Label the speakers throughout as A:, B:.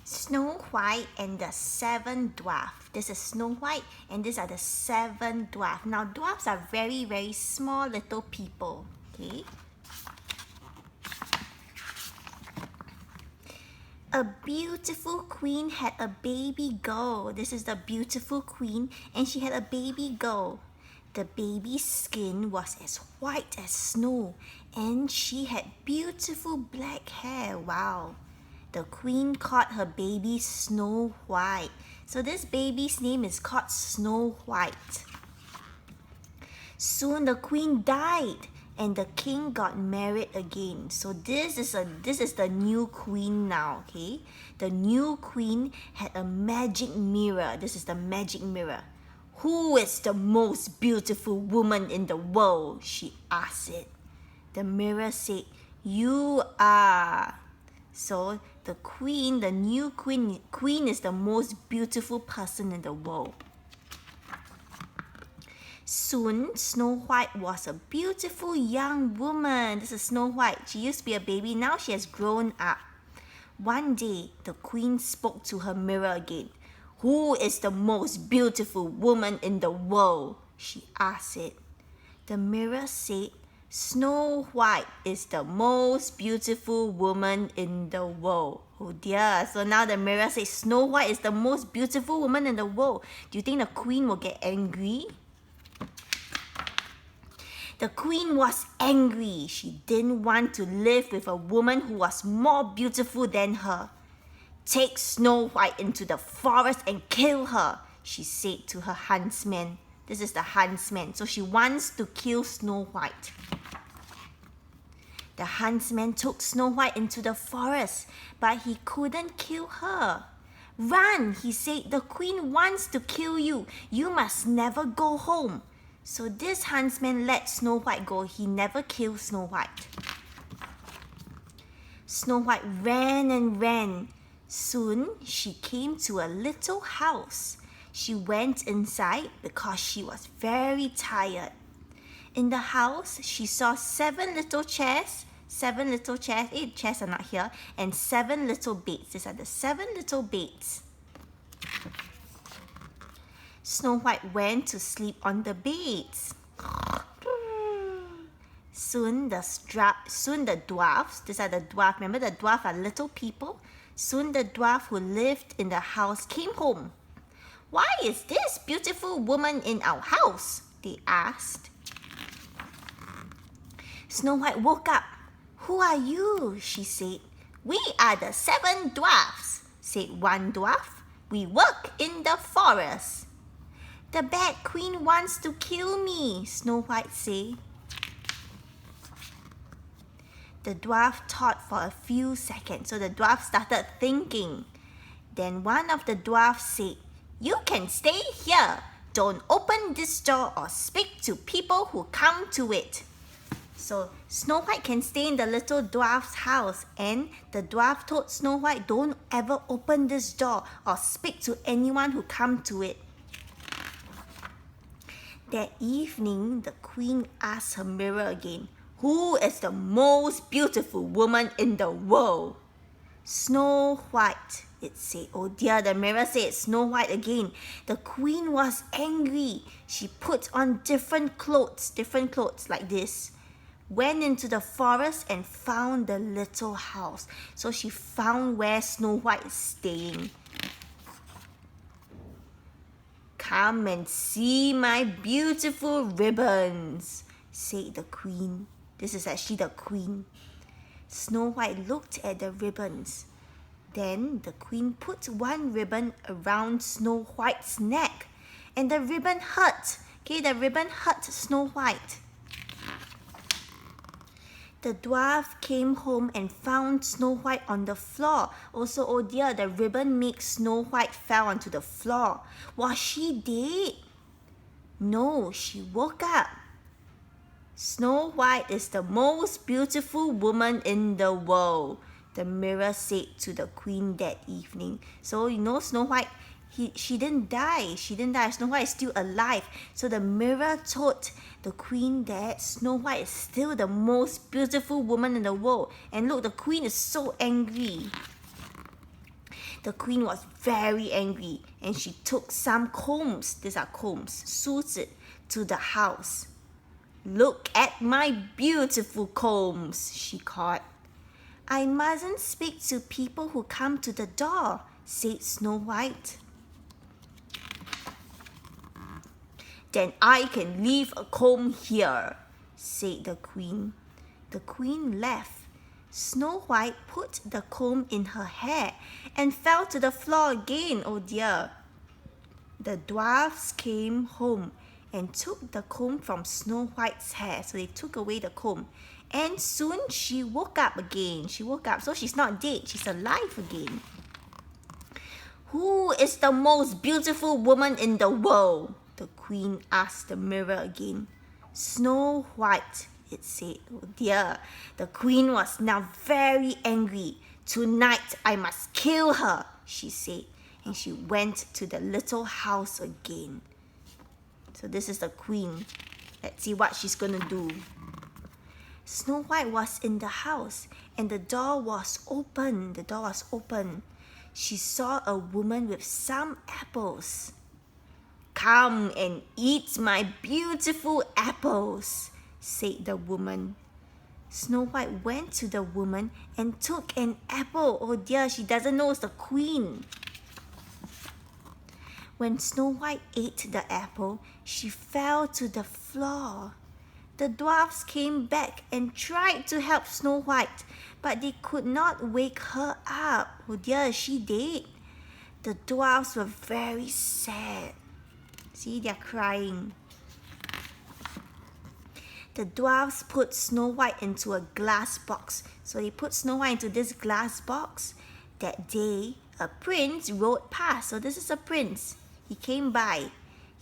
A: Snow White and the Seven Dwarfs. This is Snow White and these are the seven dwarfs. Now dwarfs are very, very small little people. Okay. A beautiful queen had a baby girl. This is the beautiful queen and she had a baby girl. The baby's skin was as white as snow and she had beautiful black hair. Wow. The queen called her baby Snow White. So this baby's name is called Snow White. Soon the queen died and the king got married again. So this is the new queen now, okay? The new queen had a magic mirror. This is the magic mirror. Who is the most beautiful woman in the world? She asked it. The mirror said, you are. So the queen, the new queen is the most beautiful person in the world. Soon, Snow White was a beautiful young woman. This is Snow White. She used to be a baby. Now she has grown up. One day, the queen spoke to her mirror again. Who is the most beautiful woman in the world? She asked it. The mirror said, Snow White is the most beautiful woman in the world. Oh dear. So now the mirror says Snow White is the most beautiful woman in the world. Do you think the queen will get angry? The queen was angry. She didn't want to live with a woman who was more beautiful than her. Take Snow White into the forest and kill her, she said to her huntsman. This is the huntsman. So she wants to kill Snow White. The huntsman took Snow White into the forest, but he couldn't kill her. Run, he said, the queen wants to kill you. You must never go home. So this huntsman let Snow White go. He never killed Snow White. Snow White ran and ran. Soon she came to a little house. She went inside because she was very tired. In the house, she saw 7 little chairs. 8 chairs are not here. And 7 little beds. These are the 7 little beds. Snow White went to sleep on the beds. Soon the dwarfs, these are the dwarfs, remember the dwarfs are little people. Soon the dwarf who lived in the house came home. Why is this beautiful woman in our house? They asked. Snow White woke up. Who are you? She said. We are the 7 dwarfs, said one dwarf. We work in the forest. The bad queen wants to kill me, Snow White said. The dwarf thought for a few seconds. So the dwarf started thinking. Then one of the dwarfs said, you can stay here. Don't open this door or speak to people who come to it. So Snow White can stay in the little dwarf's house, and the dwarf told Snow White, don't ever open this door or speak to anyone who come to it. That evening, the queen asked her mirror again, who is the most beautiful woman in the world? Snow White, it said. Oh dear, the mirror said Snow White again. The queen was angry. She put on different clothes like this. Went into the forest and found the little house. So she found where Snow White is staying. Come and see my beautiful ribbons, said the queen. This is actually the queen. Snow White looked at the ribbons. Then the queen put one ribbon around Snow White's neck. And the ribbon hurt. Okay, the ribbon hurt Snow White. The dwarf came home and found Snow White on the floor. Also, oh dear, the ribbon made Snow White fell onto the floor. Was she dead? No, she woke up. Snow White is the most beautiful woman in the world, the mirror said to the queen that evening. So, you know, Snow White, she didn't die. Snow White is still alive. So the mirror told the queen that Snow White is still the most beautiful woman in the world. And look, the queen is so angry. The queen was very angry and she took some combs, these are combs, 梳子, to the house. "Look at my beautiful combs," she called. "I mustn't speak to people who come to the door," said Snow White. "Then I can leave a comb here," said the queen. The queen left. Snow White put the comb in her hair and fell to the floor again. Oh dear. The dwarfs came home and took the comb from Snow White's hair. So they took away the comb. And soon she woke up again. She woke up. So she's not dead. She's alive again. "Who is the most beautiful woman in the world?" the queen asked the mirror again. "Snow White," it said. Oh dear. The queen was now very angry. "Tonight I must kill her," she said. And she went to the little house again. So this is the queen. Let's see what she's going to do. Snow White was in the house and the door was open. The door was open. She saw a woman with some apples. "Come and eat my beautiful apples," said the woman. Snow White went to the woman and took an apple. Oh dear, she doesn't know it's the queen. When Snow White ate the apple, she fell to the floor. The dwarfs came back and tried to help Snow White, but they could not wake her up. Oh dear, is she dead? The dwarfs were very sad. See, they're crying. The dwarfs put Snow White into a glass box. So they put Snow White into this glass box. That day, a prince rode past. So this is a prince. He came by.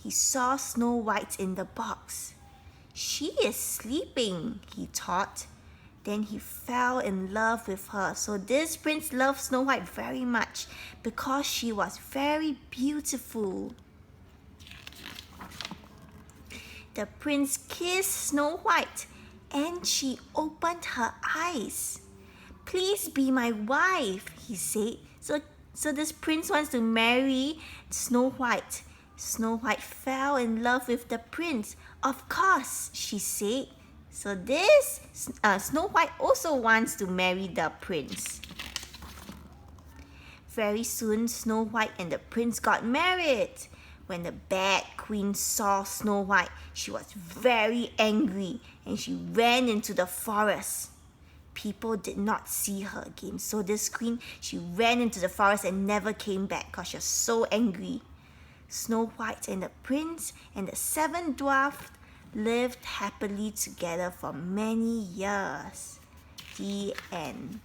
A: He saw Snow White in the box. "She is sleeping," he thought. Then he fell in love with her. So this prince loved Snow White very much because she was very beautiful. The prince kissed Snow White and she opened her eyes. "Please be my wife," he said. So this prince wants to marry Snow White. Snow White fell in love with the prince. "Of course," she said. So this Snow White also wants to marry the prince. Very soon, Snow White and the prince got married. When the bad queen saw Snow White, she was very angry and she ran into the forest. People did not see her again. So this queen, she ran into the forest and never came back because she was so angry. Snow White and the prince and the 7 dwarfs lived happily together for many years. The end.